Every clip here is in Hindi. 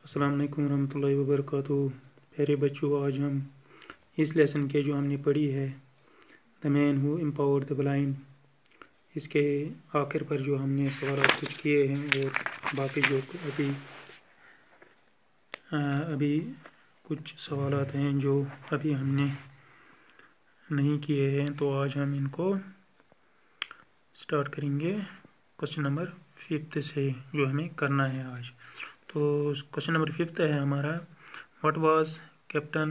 अस्सलाम वालेकुम रहमतुल्लाहि व बरकातुहू। प्यारे बच्चों, आज हम इस लेसन के जो हमने पढ़ी है the man who empowered the blind, इसके आखिर पर जो हमने सवाल कुछ किए हैं और बाकी जो अभी कुछ सवालात हैं जो अभी हमने नहीं किए हैं, तो आज हम इनको स्टार्ट करेंगे क्वेश्चन नंबर 5 से जो हमें करना है आज। तो क्वेश्चन नंबर 5 है हमारा, what was captain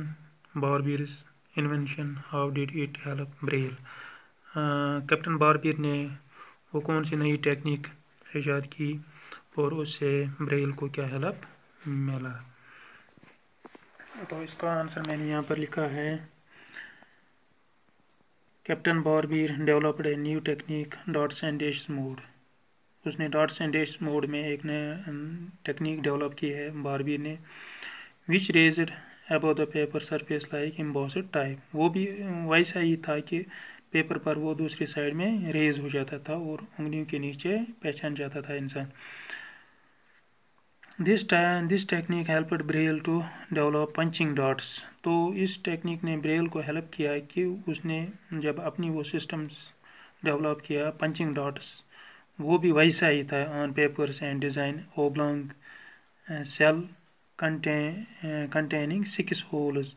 Barbier's invention, how did it help Braille. Captain Barbier ने वो कौन सी नई टेक्निक ईजाद की और उससे ब्रेल को क्या हेल्प मिला। तो इसका आंसर मैंने यहाँ पर लिखा है, captain Barbier developed a new technique dots and dash mode. उसने डॉट्स एंड डैश मोड में एक नया टेक्निक डेवलप की है बारबीर ने, which raised above the paper surface like embossed type. वो भी वैसा ही था कि पेपर पर वो दूसरी साइड में रेज हो जाता था और उंगलियों के नीचे पहचान जाता था इंसान। This technique helped Braille to develop punching dots. तो इस टेक्निक ने ब्रेल को हेल्प किया कि उसने जब अपनी वो सिस्टम्स डेवलप किया पंचिंग डॉट्स, वो भी वैसा ही था on papers and design oblong cell containing 6 holes.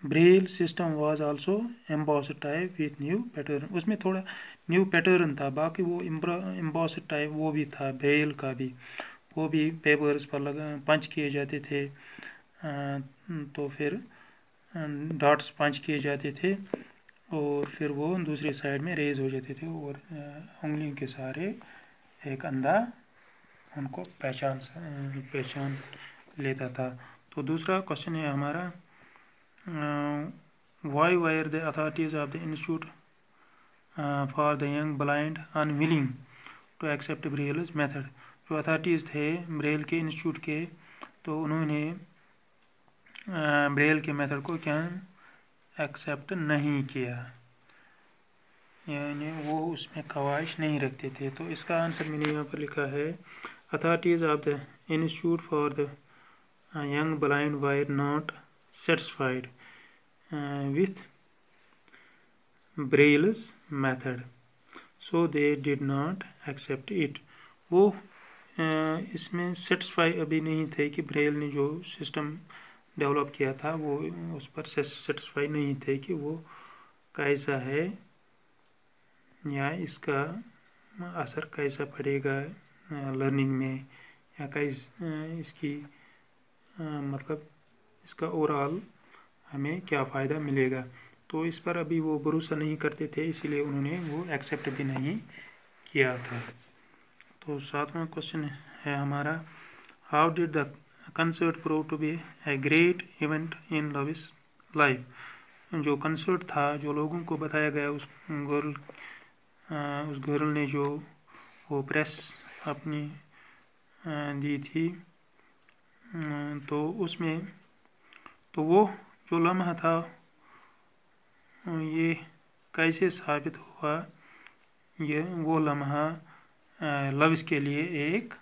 Braille system was also embossed type with new pattern. उसमें थोड़ा न्यू पैटर्न था, बाकी वो एम्बॉस्ड टाइप वो भी था ब्रेल का भी, वो भी पेपर्स पर पंच किए जाते थे। तो फिर डॉट्स पंच किए जाते थे और फिर वो दूसरी साइड में रेज हो जाते थे और उंगलियों के सहारे एक अंधा उनको पहचान लेता था। तो दूसरा क्वेश्चन है हमारा, why were the authorities of the institute for the young blind unwilling to accept Braille's method. जो अथॉरिटीज़ थे ब्रेल के इंस्टीट्यूट के, तो उन्होंने ब्रेल के मेथड को क्या एक्सेप्ट नहीं किया, यानी वो उसमें ख्वाहिश नहीं रखते थे। तो इसका आंसर मैंने यहाँ पर लिखा है, authorities of the institute for the young blind were not satisfied with Braille's method, so they did not accept it. वो इसमें सेटिस्फाई अभी नहीं थे कि ब्रेल ने जो सिस्टम डेवलप किया था वो उस पर सेटिस्फाई नहीं थे कि वो कैसा है या इसका असर कैसा पड़ेगा लर्निंग में, या इसकी मतलब इसका ओवरऑल हमें क्या फ़ायदा मिलेगा। तो इस पर अभी वो भरोसा नहीं करते थे, इसीलिए उन्होंने वो एक्सेप्ट भी नहीं किया था। तो 7वां क्वेश्चन है हमारा, how did the concert prove to be a great event in Louis's life. जो कंसर्ट था, जो लोगों को बताया गया, उस गर्ल ने जो वो प्रेस अपनी दी थी, तो उसमें तो वो जो लम्हा था ये कैसे साबित हुआ, ये वो लम्हा लविस के लिए एक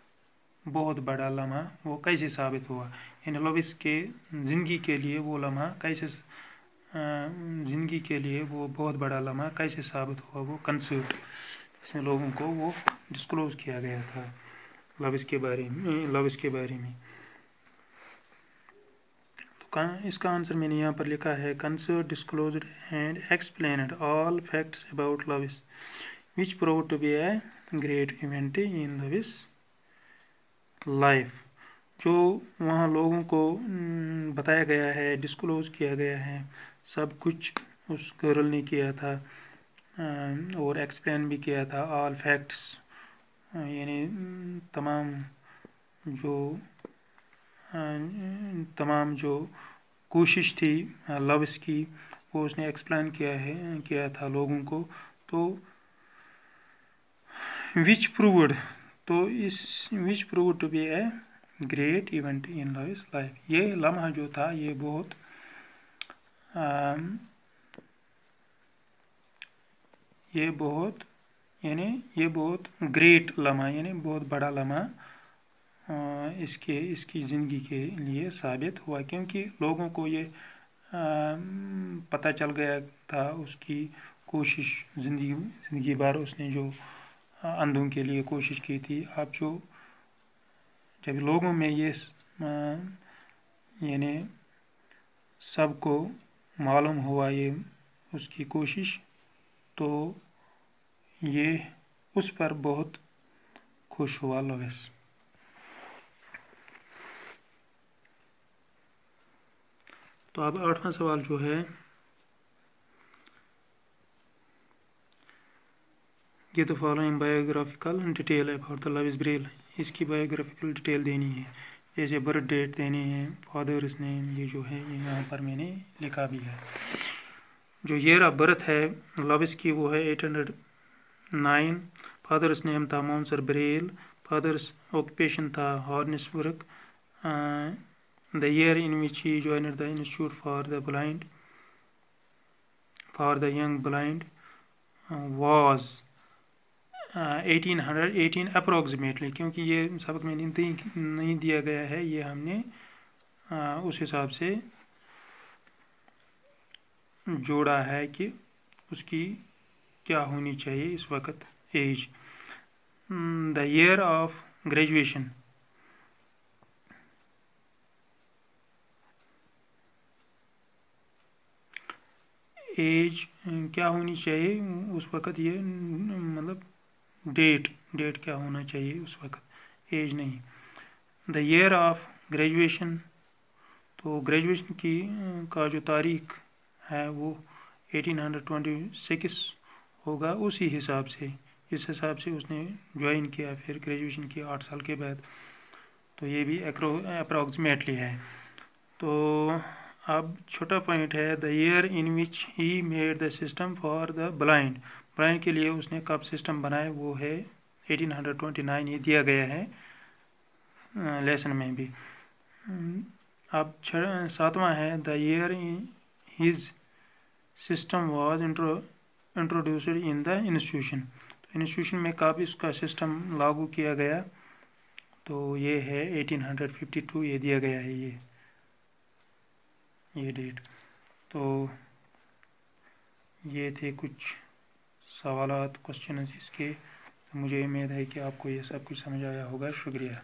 बहुत बड़ा लम्हा वो कैसे साबित हुआ, यानी लविस के ज़िंदगी के लिए वो लम्हा कैसे ज़िंदगी के लिए वो बहुत बड़ा लम्हा कैसे साबित हुआ। वो कंसर्ट, इसमें लोगों को वो डिस्क्लोज़ किया गया था लविस के बारे में। इसका आंसर मैंने यहाँ पर लिखा है, concert disclosed and explained all facts about Louis which proved to be a great event in Louis's life. जो वहाँ लोगों को बताया गया है, डिस्क्लोज किया गया है, सब कुछ उस गर्ल ने किया था और एक्सप्लेन भी किया था ऑल फैक्ट्स, यानी तमाम जो कोशिश थी लविस की, वो उसने एक्सप्लेन किया था लोगों को। तो which proved to be a great event in Louis's life. ये लम्हा जो था ये बहुत ग्रेट लम्हा, यानी बहुत बड़ा लम्हा इसकी ज़िंदगी के लिए साबित हुआ, क्योंकि लोगों को ये पता चल गया था उसकी कोशिश, ज़िंदगी भर उसने जो अंधों के लिए कोशिश की थी। अब जब लोगों में ये यानी सबको मालूम हुआ ये उसकी कोशिश, तो ये उस पर बहुत खुश हुआ लुईस। तो अब 8वां सवाल जो है, ये the following biographical detail about the Louis Braille. इसकी बायोग्राफिकल डिटेल देनी है, जैसे बर्थ डेट देनी है, फादर्स नेम, ये जो है ये यहाँ पर मैंने लिखा भी है। जो ईयर ऑफ बर्थ है लुईस की वो है 809। फादर्स नेम था मोंसर ब्रेल। फादर्स ऑक्यूपेशन था harness work. The year in which he joined the institute for the young blind was 1818 approximately, क्योंकि ये सबक में नहीं दिया गया है, ये हमने उस हिसाब से जोड़ा है कि उसकी क्या होनी चाहिए इस वक्त age. The year of graduation, age क्या होनी चाहिए उस वक्त, ये मतलब डेट क्या होना चाहिए उस वक्त, एज नहीं। द ईयर ऑफ ग्रेजुएशन, तो ग्रेजुएशन की का जो तारीख है वो 1826 होगा, उसी हिसाब से, इस हिसाब से उसने ज्वाइन किया, फिर ग्रेजुएशन किया 8 साल के बाद। तो ये भी अप्रोक्सीमेटली है। तो अब छोटा पॉइंट है, the year in which he made the system for the blind. Blind के लिए उसने कब सिस्टम बनाया, वो है 1829, ये दिया गया है लेसन में भी। अब 7वां है, the year his system was introduced in the institution. तो इंस्टीट्यूशन में कब इसका सिस्टम लागू किया गया, तो ये है 1852, ये दिया गया है ये डेट। तो ये थे कुछ सवालात, क्वेश्चन इसके। तो मुझे उम्मीद है कि आपको ये सब कुछ समझ आया होगा। शुक्रिया।